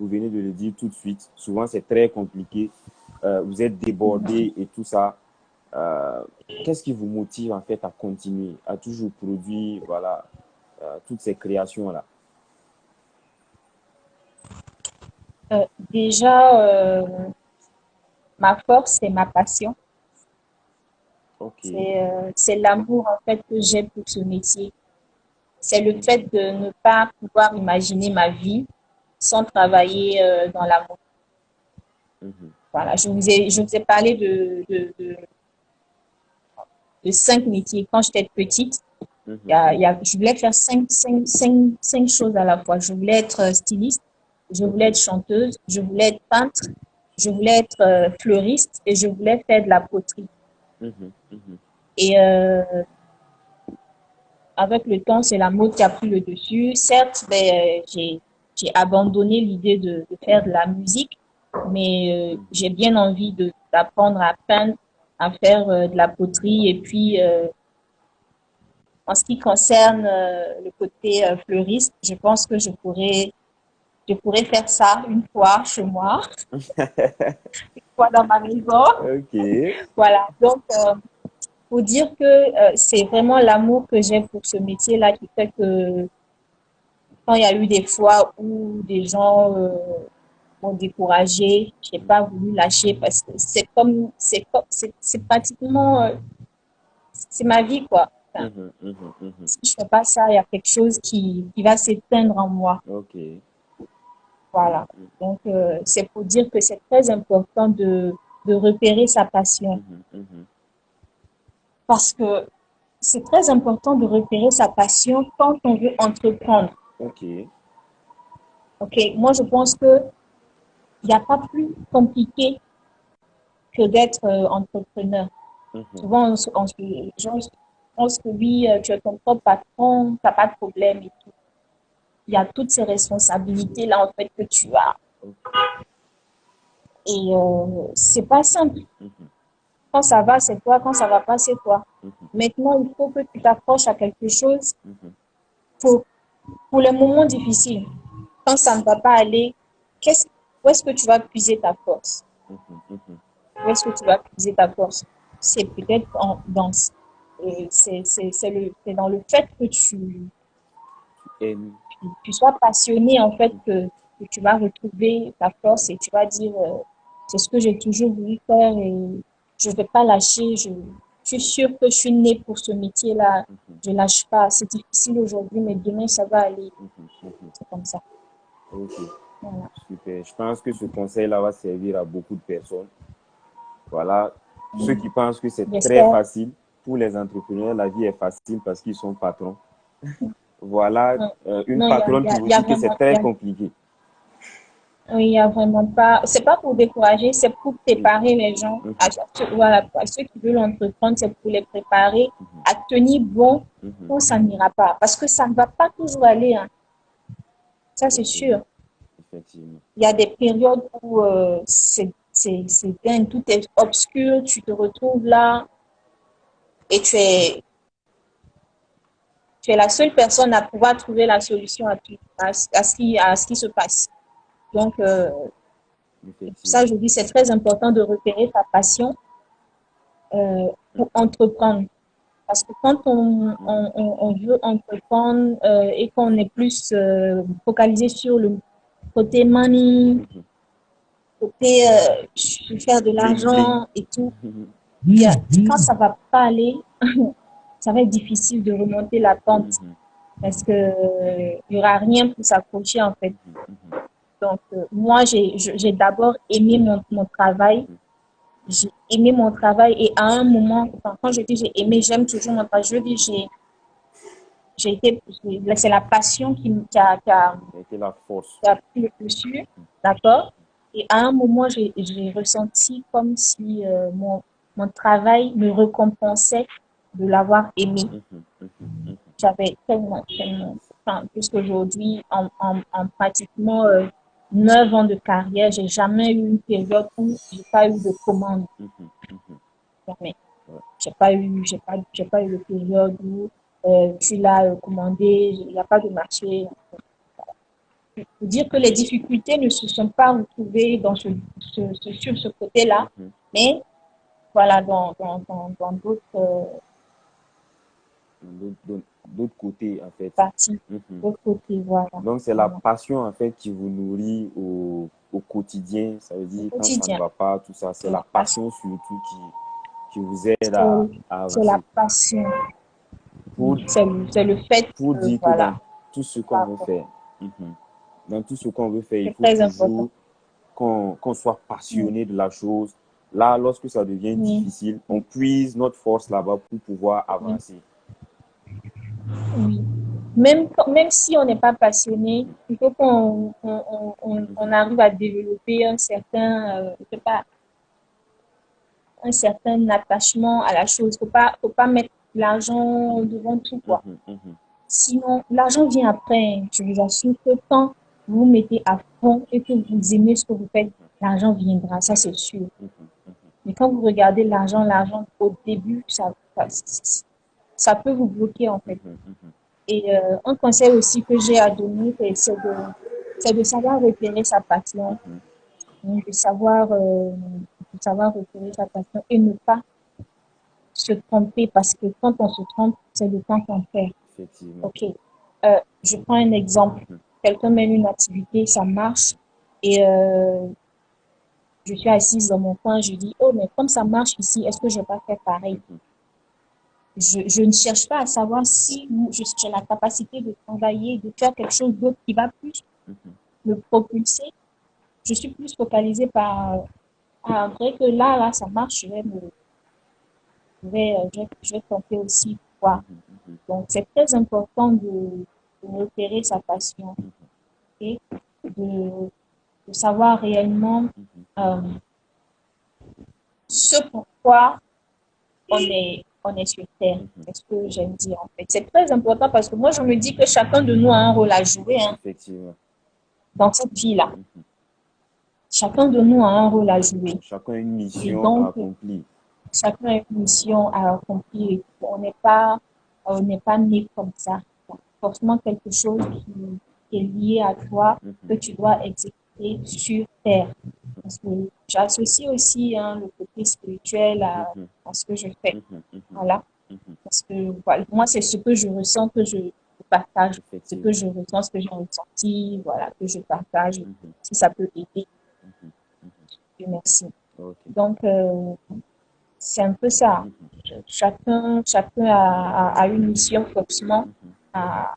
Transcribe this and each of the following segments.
vous venez de le dire tout de suite. Souvent, c'est très compliqué. Vous êtes débordé et tout ça. Euh, Qu'est-ce qui vous motive en fait à continuer, à toujours produire, voilà, toutes ces créations-là? Déjà, ma force, c'est ma passion. Ok. C'est l'amour en fait que j'ai pour ce métier. C'est le fait de ne pas pouvoir imaginer ma vie sans travailler dans l'amour. Mhm, Voilà, je vous ai parlé de 5 métiers. Quand j'étais petite, mhm, mhm. je voulais faire cinq choses à la fois. Je voulais être styliste, je voulais être Ok. chanteuse, je voulais être peintre, je voulais être fleuriste et je voulais faire de la poterie. Mhm, mhm, Et avec le temps, c'est la mode qui a pris le dessus. Certes, ben, j'ai abandonné l'idée de faire de la musique, mais mhm, j'ai bien envie d'apprendre à peindre, à faire de la poterie. Et puis, en ce qui concerne le côté fleuriste, je pense que je pourrais faire ça une fois chez moi, une fois dans ma maison. Ok. Voilà. Donc, pour dire que c'est vraiment l'amour que j'ai pour ce métier-là qui fait que quand il y a eu des fois où des gens m'ont découragé, j'ai pas voulu lâcher parce que c'est pratiquement, c'est ma vie, quoi. Enfin, Mhm, mhm, mhm. si je fais pas ça, il y a quelque chose qui va s'éteindre en moi. Ok. Voilà. Donc, c'est pour dire que c'est très important de repérer sa passion Mhm, mhm. parce que c'est très important de repérer sa passion quand on veut entreprendre. Ok. OK? Moi, je pense que il n'y a pas plus compliqué que d'être entrepreneur. Mhm, Souvent, les gens pensent que oui, tu es ton propre patron, tu n'as pas de problème et tout. Il y a toutes ces responsabilités-là, en fait, que tu as. ok. Et c'est pas simple. Mhm, Quand ça va, c'est toi. Quand ça va pas, c'est toi. mhm, Maintenant, il faut que tu t'accroches à quelque chose mhm, pour, pour les moments difficiles. Quand ça ne va pas aller, où est-ce que tu vas puiser ta force? mhm, mhm. Où est-ce que tu vas puiser ta force? C'est peut-être c'est dans le fait que Et- tu sois passionné, en fait, que tu vas retrouver ta force et tu vas dire, c'est ce que j'ai toujours voulu faire et je ne vais pas lâcher. Je suis sûre que je suis née pour ce métier-là. mhm, Je lâche pas. C'est difficile aujourd'hui, mais demain, ça va aller. mhm, mhm. C'est comme ça. Ok, Voilà. super. Je pense que ce conseil-là va servir à beaucoup de personnes. Voilà, ceux qui pensent que c'est très J'espère. facile, pour les entrepreneurs, la vie est facile parce qu'ils sont patrons. Voilà, Non, une non, patronne qui vous il y a dit que c'est vraiment, très compliqué. oui, il y a vraiment pas. C'est pas pour décourager, c'est pour Oui. préparer les gens Mhm, voilà, à ceux qui veulent entreprendre, c'est pour les préparer mhm, à tenir bon mhm. quand ça n'ira pas. Parce que ça ne va pas toujours aller, hein. Ça, c'est Effectivement, sûr. effectivement. Il y a des périodes où c'est dingue, tout est obscur, tu te retrouves là et tu es la seule personne à pouvoir trouver la solution à ce qui se passe. Donc, pour ça, Effectivement. je dis, c'est très important de repérer ta passion pour Mhm, entreprendre. Parce que quand mhm, on veut entreprendre et qu'on est plus focalisé sur le côté money, mhm. côté faire de Bling bling. l'argent et tout, il y a- quand ça va pas aller, ça va être difficile de remonter la pente Mhm, parce que il y aura rien pour s'accrocher en fait. mhm, mhm, Donc moi j'ai d'abord aimé mon travail. mhm. J'ai aimé mon travail et à un moment, enfin, quand je dis j'ai aimé, j'aime toujours mon travail. Je dis c'est la passion Ça a été la force. qui a pris le dessus, d'accord? Et à un moment, j'ai ressenti comme si mon travail me récompensait de l'avoir aimé. Mhm, mhm, mhm. J'avais tellement, enfin, puisqu'aujourd'hui, en pratiquement 9 ans de carrière, j'ai jamais eu une période où j'ai pas eu de commande. Mhm, mhm. Jamais. Ouais. J'ai pas eu de période où tu l'as commandé, il n'y a pas de marché. Faut dire que les difficultés ne se sont pas retrouvées dans sur ce côté-là, mhm. mais voilà, dans d'autres D'autres côtés, en fait. parties, Mhm. d'autres côtés, voilà. Donc, c'est la Vraiment. passion, en fait, qui vous nourrit au quotidien. Ça veut Au dire, quand ça ne quotidien, va pas, tout ça, c'est c'est la la passion, passion surtout qui vous aide à c'est la avancer. passion, Pour, c'est le fait pour que, dire que dans voilà, tout ce qu'on veut d'accord. faire, mhm, dans tout ce qu'on veut faire, il C'est faut très important. toujours qu'on soit Mm. passionné de la chose. Là, lorsque ça devient Oui, difficile, on puise notre force là-bas pour pouvoir oui, avancer. oui. Même si on n'est pas passionné, il faut on Mhm, arrive à développer un certain, je sais pas, un certain attachement à la chose. Faut pas mettre l'argent devant tout, quoi. mhm, mhm, Sinon, l'argent vient après, hein. Je vous assure que quand vous vous mettez à fond et que vous aimez ce que vous faites, l'argent viendra, ça c'est sûr. mhm, mhm, Mais quand vous regardez l'argent au début, ça peut vous bloquer en fait. mhm, mhm, Et un conseil aussi que j'ai à donner, c'est de savoir repérer sa passion, mhm. hein, de savoir repérer sa passion et ne pas se tromper parce que quand on se trompe, c'est le temps qu'on perd. Effectivement. Ok. Je prends un exemple. Mhm, Quelqu'un mène une activité, ça marche, et je suis assise dans mon coin, je dis, oh, mais comme ça marche ici, est-ce que je vais pas faire pareil? mhm, Je ne cherche pas à savoir si j'ai la capacité de travailler, de faire quelque chose d'autre qui va plus mhm, me propulser. Je suis plus focalisée par, ah, vrai que là, ça marche, je vais tenter aussi. Quoi. mhm, mhm, Donc, c'est très important de repérer sa passion mhm, et de, de savoir réellement mhm, euh, ce pourquoi on est sur Terre. mhm. C'est ce que j'aime dire en fait. C'est très important parce que moi, je me dis que chacun de nous a un rôle à jouer, hein, Effectivement. dans cette vie-là. Mhm. Chacun de nous a un rôle à jouer. Chacun a une Et mission à donc, accomplir. chacun a une mission à accomplir. On n'est pas né comme ça. Donc, forcément quelque chose qui est lié à toi que Mhm, tu dois exécuter sur Terre. Parce que j'associe aussi hein, le côté spirituel mhm, à ce que je fais. mhm, mhm, Voilà. mhm. Parce que voilà, moi, c'est ce que je ressens que je partage. Ce que Effectivement. je ressens, ce que j'ai ressenti, voilà, que je partage. Mhm, Si ça peut aider, mhm, mhm. Dieu merci. Ok. Donc, c'est un peu ça. Mhm, Chacun a une mission forcément mhm. à,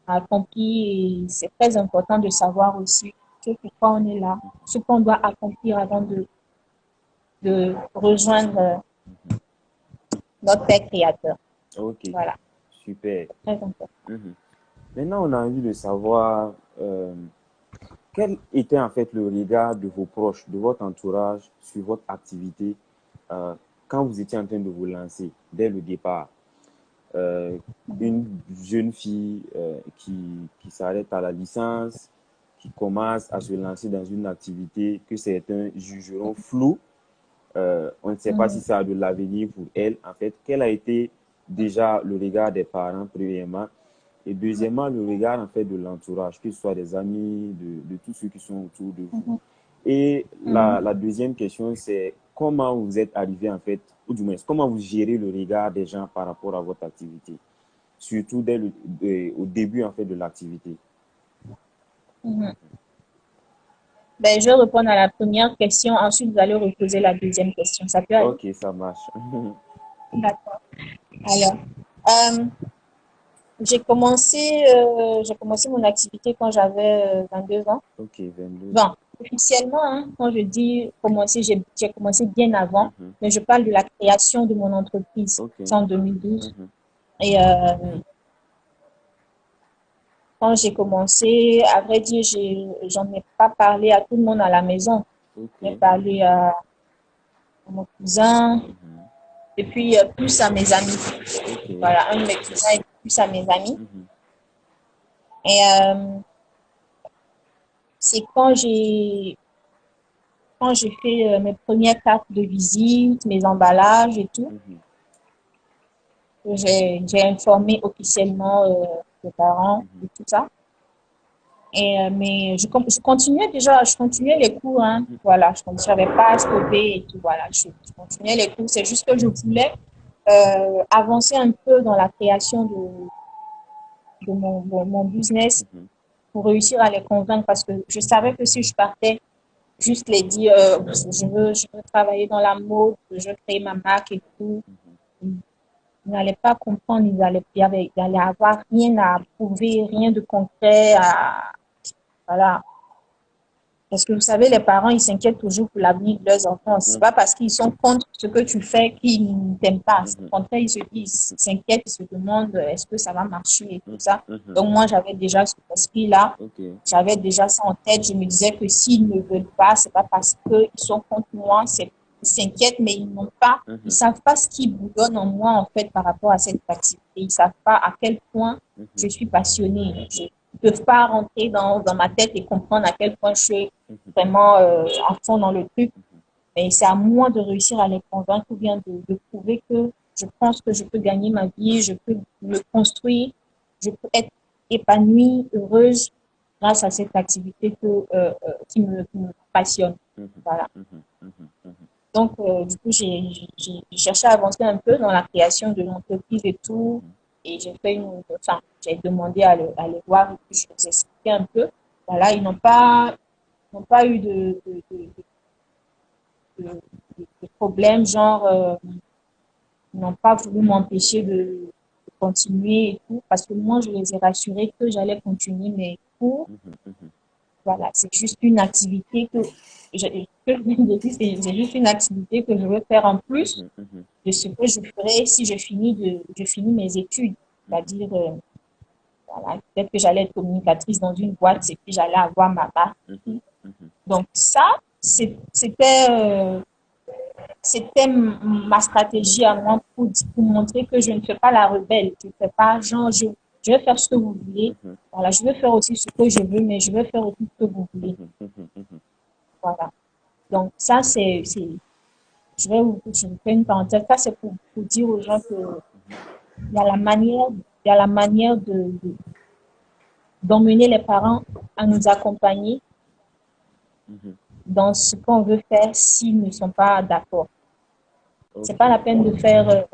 à accomplir et c'est très important de savoir aussi ce pourquoi on est là, ce qu'on doit accomplir avant de rejoindre notre Père Créateur. Ok. Voilà, Super. très important. Mhm. Maintenant, on a envie de savoir quel était en fait le regard de vos proches, de votre entourage sur votre activité euh, quand vous étiez en train de vous lancer dès le départ. Euh, une jeune fille qui s'arrête à la licence, qui commence à se lancer dans une activité que certains jugeront floue. On ne sait pas si Mhm. ça a de l'avenir pour elle. En fait, quel a été déjà le regard des parents, premièrement, et deuxièmement, le regard en fait de l'entourage, que ce soit des amis, de tous ceux qui sont autour de vous. Mhm. Et Mhm. la deuxième question, c'est comment vous êtes arrivé en fait, ou du moins, comment vous gérez le regard des gens par rapport à votre activité, surtout au début en fait de l'activité. Mhm. Ben, je vais répondre à la première question, ensuite vous allez reposer la deuxième question. Ça peut aller? Ok, ça marche. D'accord. Alors, j'ai commencé mon activité quand j'avais 22 ans. Ok, 22 Bon, ans. officiellement, hein, quand je dis commencer, j'ai commencé bien avant, Mhm. mais je parle de la création de mon entreprise. Ok. C'est en 2012. Mhm. Et quand j'ai commencé, à vrai dire, j'en ai pas parlé à tout le monde à la maison. J'ai Ok. parlé à mon cousin Mhm. et puis plus à mes amis. Ok. Voilà, un de mes cousins et plus à mes amis. Mhm. Et c'est quand j'ai fait mes premières cartes de visite, mes emballages et tout, Mhm. que j'ai informé officiellement les parents Mhm. et tout ça. Mais je continuais déjà, je continuais les cours, hein. Voilà, je n'avais pas stoppé et tout. Voilà, je continuais les cours. C'est juste que je voulais avancer un peu dans la création de mon business Mhm. pour réussir à les convaincre parce que je savais que si je partais, juste les dire, je veux travailler dans la mode, je veux créer ma marque et tout, ils n'allaient pas comprendre, il allait avoir rien à prouver, rien de concret voilà. Parce que vous savez, les parents, ils s'inquiètent toujours pour l'avenir de leurs enfants. C'est Mhm. pas parce qu'ils sont contre ce que tu fais qu'ils ne t'aiment pas. Mhm. Au contraire, ils s'inquiètent, ils se demandent est-ce que ça va marcher et tout Mhm. ça. Mhm. Donc moi, j'avais déjà cet esprit-là. Ok. J'avais déjà ça en tête. Je me disais que s'ils ne veulent pas, c'est pas parce qu'ils sont contre moi. Ils s'inquiètent, mais ils Mhm. savent pas ce qui bouillonne en moi, en fait, par rapport à cette activité. Ils savent pas à quel point je Mhm. suis passionnée. Ils peuvent pas rentrer dans ma tête et comprendre à quel point je suis Mhm. vraiment à fond dans le truc. Et c'est à moi de réussir à les convaincre ou bien de prouver que je pense que je peux gagner ma vie, je peux me construire, je peux être épanouie, heureuse grâce à cette activité qui me passionne. Mhm. Voilà. Mhm. Mhm. Mhm. Donc, du coup, j'ai cherché à avancer un peu dans la création de l'entreprise et tout. Et enfin, j'ai demandé à les voir et puis je les ai expliqué un peu. Voilà, n'ont pas eu de, de problèmes, genre, ils n'ont pas voulu m'empêcher de continuer et tout, parce que moi, je les ai rassurés que j'allais continuer mes cours. Mhm. Mhm. Voilà, c'est juste une activité c'est juste une activité que je veux faire en plus Mhm. Mhm. de ce que je ferai si je finis mes études. C'est-à-dire, voilà, peut-être que j'allais être communicatrice dans une boîte et puis j'allais avoir ma marque. Mhm. Mhm. Donc ça, c'était ma stratégie à moi pour montrer que je ne fais pas la rebelle. Je ne fais pas genre, je vais faire ce que vous voulez. Mhm. Voilà, je vais faire aussi ce que je veux, mais je vais faire aussi ce que vous voulez. Mhm. Mhm. Mhm. Voilà. Donc, ça, je vous fais une parenthèse. Ça, c'est pour dire aux gens que il y a la manière d'emmener les parents à nous accompagner Mhm. dans ce qu'on veut faire s'ils ne sont pas d'accord. C'est pas la Ok. peine de faire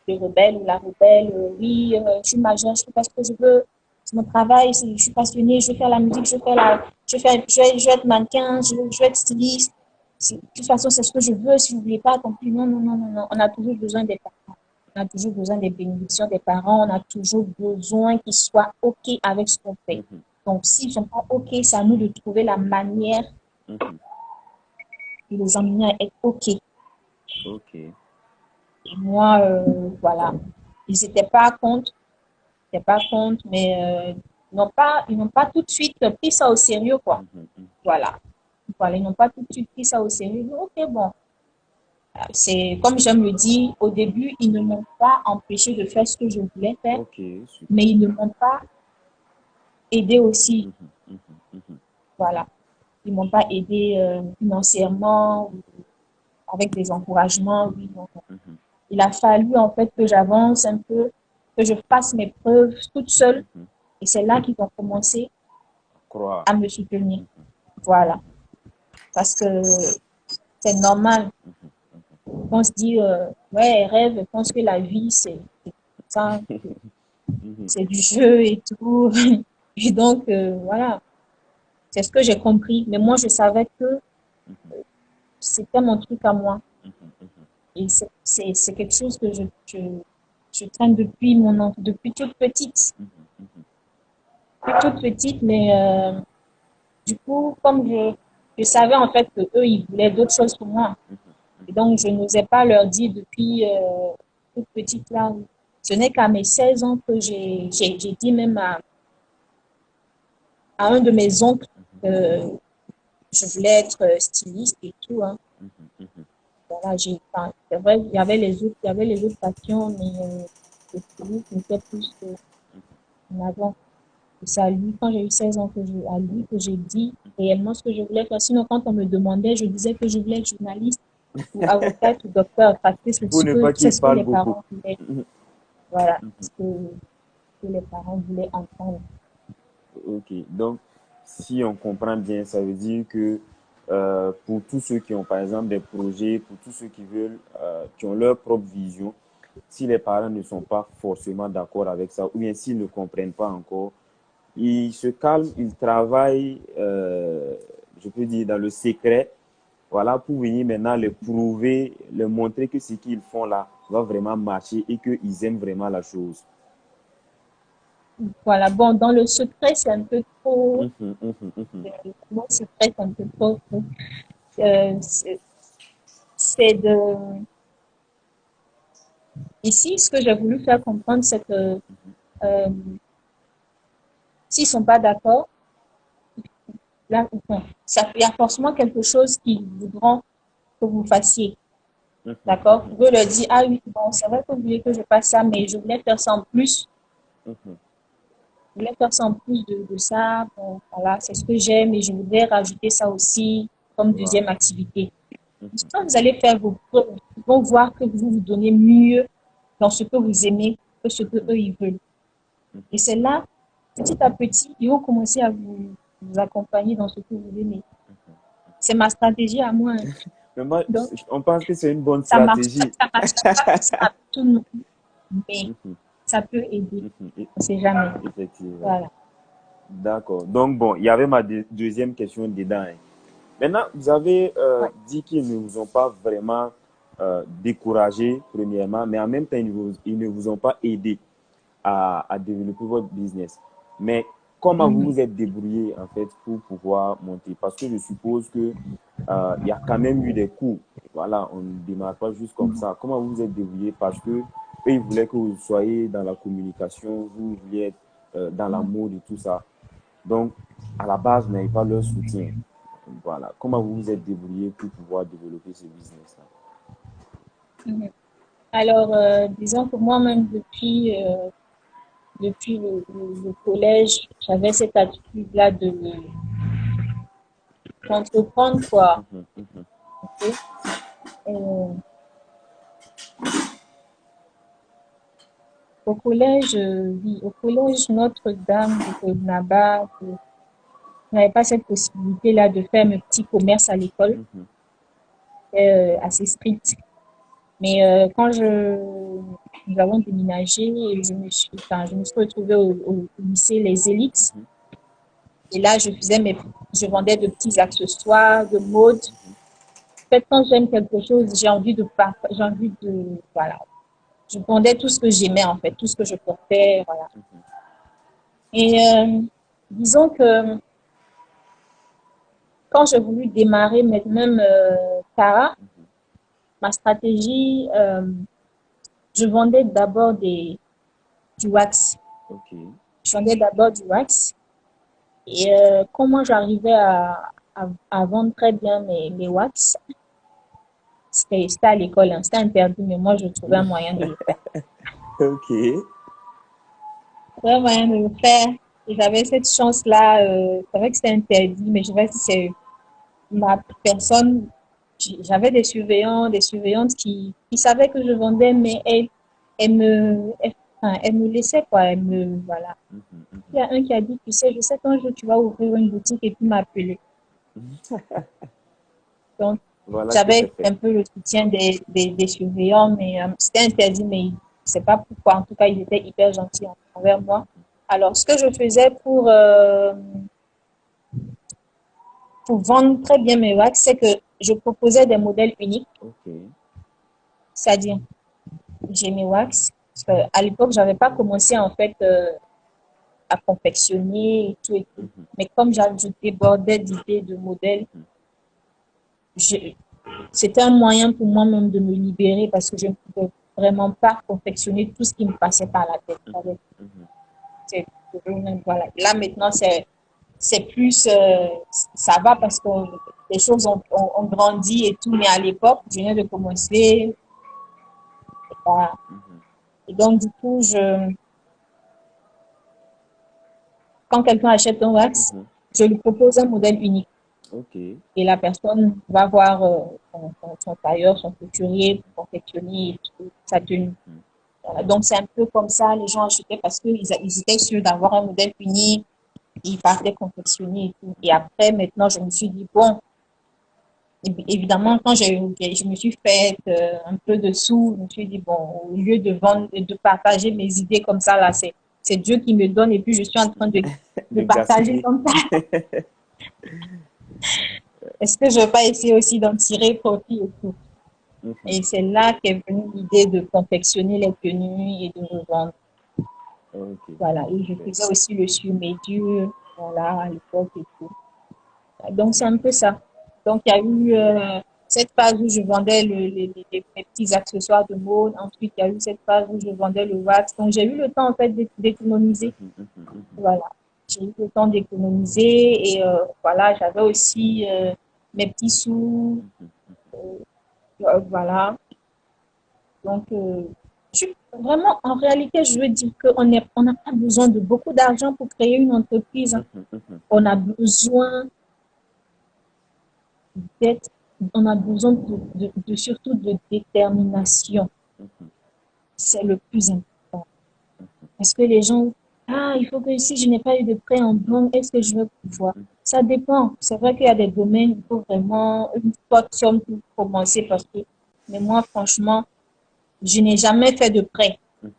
le rebelle ou la rebelle. Oui, je suis majeure, je fais pas ce que je veux. C'est mon travail, je suis passionnée, je veux faire la musique, je vais être mannequin, je veux être styliste. De toute façon, c'est ce que je veux. Si vous ne voulez pas, tant pis. Non, non, non, non, non. On a toujours besoin des parents. On a toujours besoin des bénédictions des parents. On a toujours besoin qu'ils soient OK avec ce qu'on fait. Mhm. Donc, s'ils ne sont pas OK, c'est à nous de trouver la manière Mhm. de les emmener à être OK. Et Ok. moi, voilà. Ils n'étaient pas contre. C'est pas contre, mais ils n'ont pas tout de suite pris ça au sérieux, quoi. Mhm. Mhm. Voilà. Voilà, ils n'ont pas tout de suite pris ça au sérieux. Ok, bon. C'est, comme j'aime le dire, au début, ils ne m'ont pas empêché de faire ce que je voulais faire, Ok, mais super. ils ne m'ont pas aidé aussi. Mhm. Mhm. Mhm. Voilà. Ils m'ont pas aidé financièrement, ou avec des encouragements. Oui, non, non. Mhm. Il a fallu, en fait, que j'avance un peu, que je fasse mes preuves toute seule. Mhm. Et c'est là qu'ils ont commencé Croire. à me soutenir. Mhm. Voilà. Parce que c'est normal. Mhm. On se dit, ouais, rêve, je pense que la vie, c'est ça, Mhm. c'est du jeu et tout. Et donc, voilà, c'est ce que j'ai compris. Mais moi, je savais que Mhm. c'était mon truc à moi. Mhm. Mhm. Et c'est quelque chose que je traîne depuis toute petite. Mhm. Mhm. Depuis toute petite, mais du coup, comme je savais en fait que eux, ils voulaient d'autres choses pour moi. Mhm. Et Mhm. donc, je n'osais pas leur dire depuis toute petite là. Ce n'est qu'à mes 16 ans que j'ai dit même à un de mes oncles que je voulais être styliste et tout. Hein. Mhm. Mhm. Voilà, enfin, c'est vrai, il y avait les autres passions, mais le styliste n'était plus en avant. Et c'est à lui, quand j'ai eu 16 ans, à lui que j'ai dit réellement ce que je voulais faire. Sinon, quand on me demandait, je disais que je voulais être journaliste ou avocate ou docteur, parce que Pour ne pas c'est qu'il ce que parle les beaucoup. parents voulaient. Mhm. Voilà, Mhm. ce que les parents voulaient entendre. Ok. Donc, si on comprend bien, ça veut dire que pour tous ceux qui ont, par exemple, des projets, pour tous ceux qui veulent, qui ont leur propre vision, si les parents ne sont pas forcément d'accord avec ça, ou bien s'ils ne comprennent pas encore, ils se calment, ils travaillent, je peux dire, dans le secret, voilà, pour venir maintenant les prouver, les montrer que ce qu'ils font là va vraiment marcher et qu'ils aiment vraiment la chose. Voilà. Bon, dans le secret, c'est un peu trop. Mhm, mhm, mhm, Le mot secret, c'est un peu trop. C'est de. Ici, ce que j'ai voulu faire comprendre, c'est que euh, s'ils sont pas d'accord, là, bon, il y a forcément quelque chose qu'ils voudront que vous fassiez. mhm, D'accord? Vous leur dire, ah oui, bon, c'est vrai que vous voulez que je fasse ça, mais je voulais faire ça en plus. mhm, Je voulais faire ça en plus de ça. Bon, voilà, c'est ce que j'aime et je voudrais rajouter ça aussi comme voilà. deuxième activité. Mhm, Quand vous allez faire vos preuves, ils vont voir que vous vous donnez mieux dans ce que vous aimez que ce que mhm, eux ils veulent. mhm, Et c'est là, petit à petit, ils vont commencer à vous accompagner dans ce que vous aimez. C'est ma stratégie à moi, hein. mais moi, Donc, on pense que c'est une bonne ça marche, stratégie. ça marche pas forcément avec tout le monde, mais Mhm, ça peut aider. mhm, On sait jamais. effectivement. Voilà. D'accord. Donc, bon, il y avait ma deuxième question dedans, hein. Maintenant, vous avez Ouais. dit qu'ils ne vous ont pas vraiment découragé, premièrement, mais en même temps, ils ne vous ont pas aidé à développer votre business. Mais comment vous Mhm. vous êtes débrouillé, en fait, pour pouvoir monter? Parce que je suppose que il y a quand même eu des coûts. Voilà, on ne démarre pas juste comme Mhm. ça. Comment vous vous êtes débrouillé? Parce que eux, ils voulaient que vous soyez dans la communication, vous vouliez être dans la Mhm. mode et tout ça. Donc, à la base, vous n'avez pas leur soutien. Voilà. Comment vous vous êtes débrouillé pour pouvoir développer ce business-là? Mhm. Alors, disons que moi-même, depuis le collège, j'avais cette attitude-là d'entreprendre, quoi. Mhm, mhm, Ok. Euh, Au collège, oui, au collège Notre-Dame de Colnaba, je n'avais pas cette possibilité-là de faire mes petits commerces à l'école. mhm, C'était assez strict. Mais nous avons déménagé et enfin, je me suis retrouvée au lycée Les Élites. mhm, Et là, je vendais de petits accessoires de mode. En fait, quand j'aime quelque chose, j'ai envie de, voilà. Je vendais tout ce que j'aimais, en fait, tout ce que je portais, voilà. Et disons que quand j'ai voulu démarrer même Cara, mhm. ma stratégie, je vendais d'abord du wax. Ok. Je vendais d'abord du wax. Et comment j'arrivais à vendre très bien mes wax, c'était à l'école, hein, c'était interdit, mais moi, je trouvais un moyen de le faire. Ok. Trouvais un moyen de le faire. Et j'avais cette chance-là, c'est vrai que c'était interdit, mais je sais pas si c'est ma personne. J'avais des surveillantes qui savaient que je vendais, mais enfin, elles me laissaient, quoi. Voilà. Mhm, Il y mhm. a un qui a dit, tu sais, je sais qu'un jour tu vas ouvrir une boutique et puis m'appeler. Donc, Voilà que c'est j'avais fait. un peu le soutien des surveillants, mais c'était interdit, mais je ne sais pas pourquoi. En tout cas, ils étaient hyper gentils envers moi. Alors, ce que je faisais pour vendre très bien mes wax, c'est que je proposais des modèles uniques, Ok. c'est-à-dire j'ai mes wax. Parce qu'à l'époque, j'avais pas commencé en fait à confectionner et tout et tout. Mhm, Mais comme je débordais d'idées de modèles, mhm, je- c'était un moyen pour moi-même de me libérer parce que je ne pouvais vraiment pas confectionner tout ce qui me passait par la tête. mhm, mhm. Voilà. Là, maintenant, c'est plus, ça va parce que les choses ont grandi et tout, mais à l'époque, je venais de commencer. Voilà. Et donc, du coup, quand quelqu'un achète un wax, Mhm. je lui propose un modèle unique. Ok. Et la personne va voir son tailleur, son couturier pour confectionner et tout, sa tenue. Mhm. Voilà. Donc, c'est un peu comme ça, les gens achetaient parce qu'ils étaient sûrs d'avoir un modèle unique. il partait confectionner et tout. Et après, maintenant, je me suis dit, bon, évidemment, quand je me suis fait un peu de sous, je me suis dit, bon, au lieu de vendre, de partager mes idées comme ça, là, c'est Dieu qui me donne et puis je suis en train de De partager gaspiller. comme ça. Est-ce que je ne vais pas essayer aussi d'en tirer profit et tout? Mhm. Et c'est là qu'est venue l'idée de confectionner les tenues et de revendre. Ok, Voilà. Et je super. faisais aussi le sur-mesure, voilà, à l'époque et tout. Donc, c'est un peu ça. Donc, il y a eu cette phase où je vendais les petits accessoires de mode. Ensuite, il y a eu cette phase où je vendais le wax. Donc, j'ai eu le temps, en fait, d'économiser. Mhm, mhm, mhm, Voilà. J'ai eu le temps d'économiser et voilà, j'avais aussi mes petits sous. mhm. Voilà. Donc, vraiment, en réalité, je veux dire on n'a pas besoin de beaucoup d'argent pour créer une entreprise, hein. Mhm, mhm, On a besoin d'être, on a besoin surtout de détermination. mhm, C'est le plus important. Parce que les gens, ah, il faut que si je n'ai pas eu de prêt en banque, est-ce que je vais pouvoir? mhm, Ça dépend. C'est vrai qu'il y a des domaines, il faut vraiment une forte somme pour commencer parce que, mais moi, franchement, je n'ai jamais fait de prêt mhm.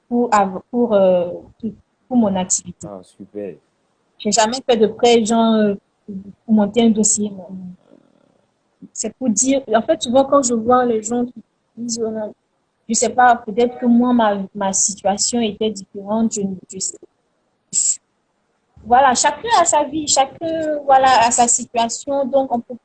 pour, pour, pour mon activité. Ah, super. J'ai jamais fait de prêt, genre, pour monter un dossier. C'est pour dire, en fait, souvent quand je vois les gens qui disent, je sais pas, peut-être que moi, ma situation était différente, je sais. Voilà, chacun a sa vie, chacun, voilà, a sa situation, donc on peut